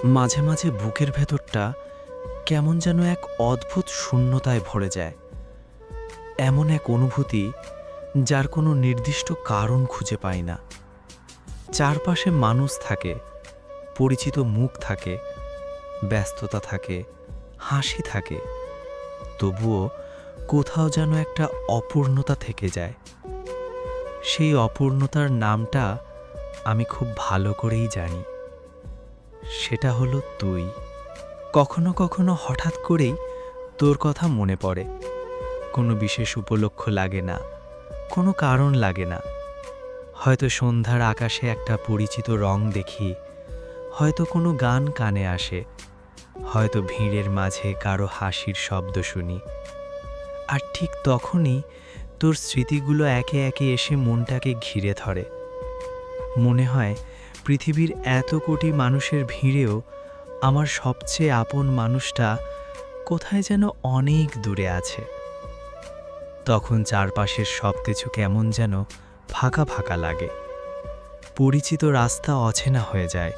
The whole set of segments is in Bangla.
মাঝে মাঝে বুকের ভেতরটা কেমন যেন এক অদ্ভুত শূন্যতায় ভরে যায়। এমন এক অনুভূতি যার কোনো নির্দিষ্ট কারণ খুঁজে পাই না। চারপাশে মানুষ থাকে, পরিচিত মুখ থাকে, ব্যস্ততা থাকে, হাসি থাকে, তবুও কোথাও যেন একটা অপূর্ণতা থেকে যায়। সেই অপূর্ণতার নামটা আমি খুব ভালো করেই জানি। সেটা হলো তুই। কখনো কখনো হঠাৎ করেই তোর কথা মনে পড়ে। কোনো বিশেষ উপলক্ষ লাগে না, কোনো কারণ লাগে না। হয়তো সন্ধ্যার আকাশে একটা পরিচিত রং দেখি, হয়তো কোনো গান কানে আসে, হয়তো ভিড়ের মাঝে কারো হাসির শব্দ শুনি। আর ঠিক তখনই তোর স্মৃতিগুলো একে একে এসে মনটাকে ঘিরে ধরে। মনে হয় পৃথিবীর এত কোটি মানুষের ভিড়েও আমার সবচেয়ে আপন মানুষটা কোথায় যেন অনেক দূরে আছে। তখন চারপাশের সব কিছু কেমন যেন ফাঁকা ফাঁকা লাগে। পরিচিত রাস্তা অচেনা হয়ে যায়,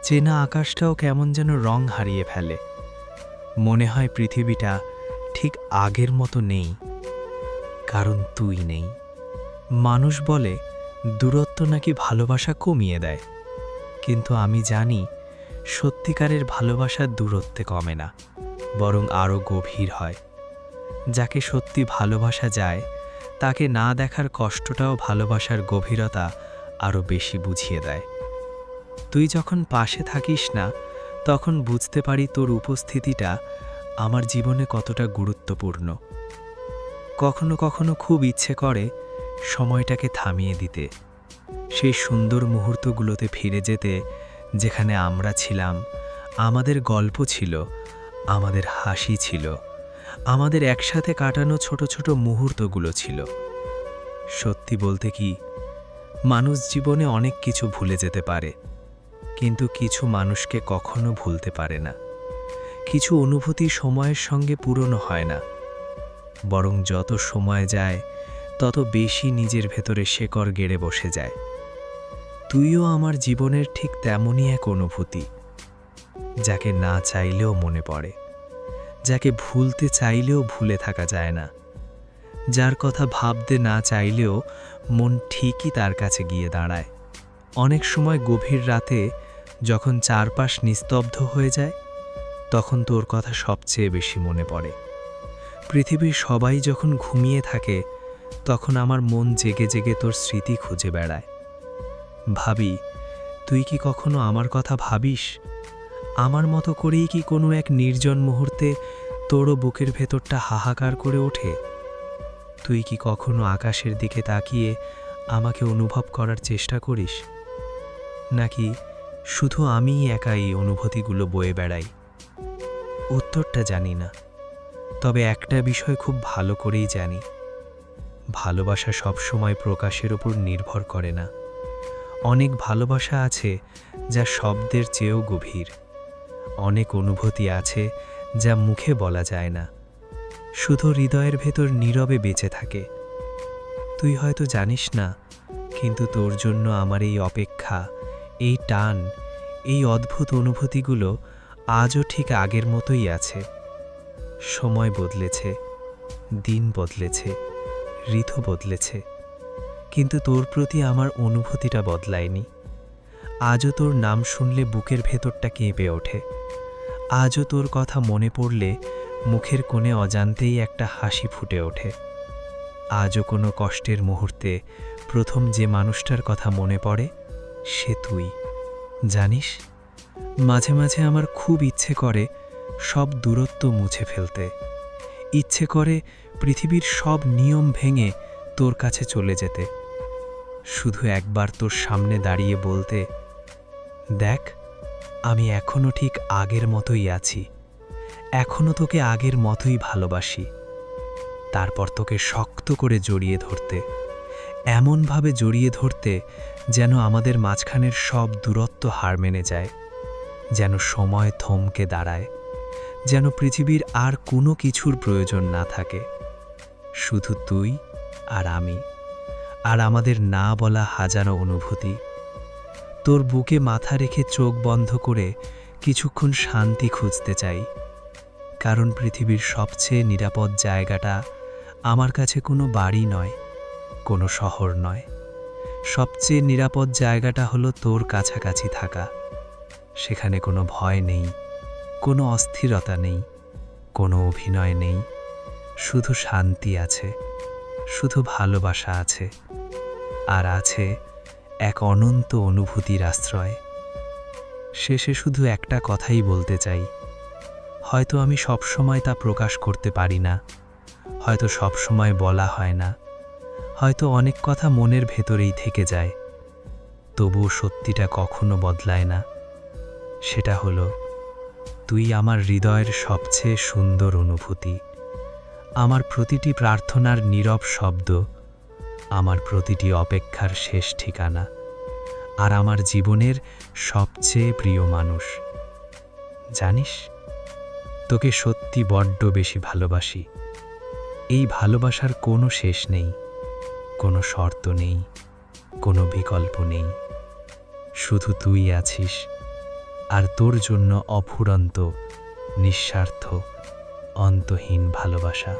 চেনা আকাশটাও কেমন যেন রং হারিয়ে ফেলে। মনে হয় পৃথিবীটা ঠিক আগের মতো নেই, কারণ তুই নেই। মানুষ বলে দূরত্ব নাকি ভালোবাসা কমিয়ে দেয়, কিন্তু আমি জানি সত্যিকারের ভালোবাসা দূরত্বে কমে না, বরং আরও গভীর হয়। যাকে সত্যি ভালোবাসা যায় তাকে না দেখার কষ্টটাও ভালোবাসার গভীরতা আরও বেশি বুঝিয়ে দেয়। তুই যখন পাশে থাকিস না, তখন বুঝতে পারি তোর উপস্থিতিটা আমার জীবনে কতটা গুরুত্বপূর্ণ। কখনো কখনো খুব ইচ্ছে করে সময়টাকে থামিয়ে দিতে, সেই সুন্দর মুহূর্তগুলোতে ফিরে যেতে যেখানে আমরা ছিলাম, আমাদের গল্প ছিল, আমাদের হাসি ছিল, আমাদের একসাথে কাটানো ছোট ছোট মুহূর্তগুলো ছিল। সত্যি বলতে কি, মানুষ জীবনে অনেক কিছু ভুলে যেতে পারে, কিন্তু কিছু মানুষকে কখনো ভুলতে পারে না। কিছু অনুভূতি সময়ের সঙ্গে পুরনো হয় না, বরং যত সময় যায় তত বেশি নিজের ভেতরে শেকড় গেড়ে বসে যায়। তুইও আমার জীবনের ঠিক তেমনই এক অনুভূতি, যাকে না চাইলেও মনে পড়ে, যাকে ভুলতে চাইলেও ভুলে থাকা যায় না, যার কথা ভাবতে না চাইলেও মন ঠিকই তার কাছে গিয়ে দাঁড়ায়। অনেক সময় গভীর রাতে যখন চারপাশ নিস্তব্ধ হয়ে যায়, তখন তোর কথা সবচেয়ে বেশি মনে পড়ে। পৃথিবীর সবাই যখন ঘুমিয়ে থাকে, তখন আমার মন জেগে জেগে তোর স্মৃতি খুঁজে বেড়ায়। ভাবি, তুই কি কখনো আমার কথা ভাবিস? আমার মতো করেই কি কোনো এক নির্জন মুহূর্তে তোরও বুকের ভেতরটা হাহাকার করে ওঠে? তুই কি কখনো আকাশের দিকে তাকিয়ে আমাকে অনুভব করার চেষ্টা করিস, নাকি শুধু আমিই একা এই অনুভূতিগুলো বয়ে বেড়াই? উত্তরটা জানি না, তবে একটা বিষয় খুব ভালো করেই জানি, ভালোবাসা সবসময় প্রকাশের উপর নির্ভর করে না। অনেক ভালোবাসা আছে যা শব্দের চেয়েও গভীর, অনেক অনুভূতি আছে যা মুখে বলা যায় না, শুধু হৃদয়ের ভেতর নীরবে বেঁচে থাকে। তুই হয়তো জানিস না, কিন্তু তোর জন্য আমার এই অপেক্ষা, এই টান, এই অদ্ভুত অনুভূতিগুলো আজও ঠিক আগের মতোই আছে। সময় বদলেছে, দিন বদলেছে, ঋতু বদলেছে, কিন্তু তোর প্রতি আমার অনুভূতিটা বদলায়নি। আজও তোর নাম শুনলে বুকের ভেতরটা কেঁপে ওঠে। আজও তোর কথা মনে পড়লে মুখের কোণে অজান্তেই একটা হাসি ফুটে ওঠে। আজও কোনো কষ্টের মুহূর্তে প্রথম যে মানুষটার কথা মনে পড়ে, সে তুই। জানিস, মাঝে মাঝে আমার খুব ইচ্ছে করে সব দূরত্ব মুছে ফেলতে। ইচ্ছে করে পৃথিবীর সব নিয়ম ভেঙে তোর কাছে চলে যেতে, শুধু একবার তোর সামনে দাঁড়িয়ে বলতে, দেখ, আমি এখনো ঠিক আগের মতোই আছি, এখনো তোকে আগের মতোই ভালোবাসি। তারপর তোকে শক্ত করে জড়িয়ে ধরতে, এমনভাবে জড়িয়ে ধরতে যেন আমাদের মাঝখানের সব দূরত্ব হার মেনে যায়, যেন সময় থমকে দাঁড়ায়, যেন পৃথিবীর আর কোনো কিছুর প্রয়োজন না থাকে, শুধু তুই আর আমি, আর আমাদের না বলা হাজারো অনুভূতি। তোর বুকে মাথা রেখে চোখ বন্ধ করে কিছুক্ষণ শান্তি খুঁজতে চাই, কারণ পৃথিবীর সবচেয়ে নিরাপদ জায়গাটা আমার কাছে কোনো বাড়ি নয়, কোনো শহর নয়। সবচেয়ে নিরাপদ জায়গাটা হলো তোর কাছাকাছি থাকা। সেখানে কোনো ভয় নেই, কোনো অস্থিরতা নেই, কোনো অভিনয় নেই, শুধু শান্তি আছে, শুধু ভালোবাসা আছে, আর আছে এক অনন্ত অনুভূতির আশ্রয়। শেষে শুধু একটা কথাই বলতে চাই, হয়তো আমি সবসময় তা প্রকাশ করতে পারি না, হয়তো সবসময় বলা হয় না, হয়তো অনেক কথা মনের ভেতরেই থেকে যায়, তবুও সত্যিটা কখনো বদলায় না। সেটা হলো, তুই আমার হৃদয়ের সবচেয়ে সুন্দর অনুভূতি, আমার প্রতিটি প্রার্থনার নীরব শব্দ, আমার প্রতিটি অপেক্ষার শেষ ঠিকানা, আর আমার জীবনের সবচেয়ে প্রিয় মানুষ। জানিস, তোকে সত্যি বড্ড বেশি ভালোবাসি। এই ভালোবাসার কোনো শেষ নেই, কোনো শর্ত নেই, কোনো বিকল্প নেই। শুধু তুই আছিস, আর তোর জন্য অফুরন্ত, নিঃস্বার্থ, অন্তহীন ভালোবাসা।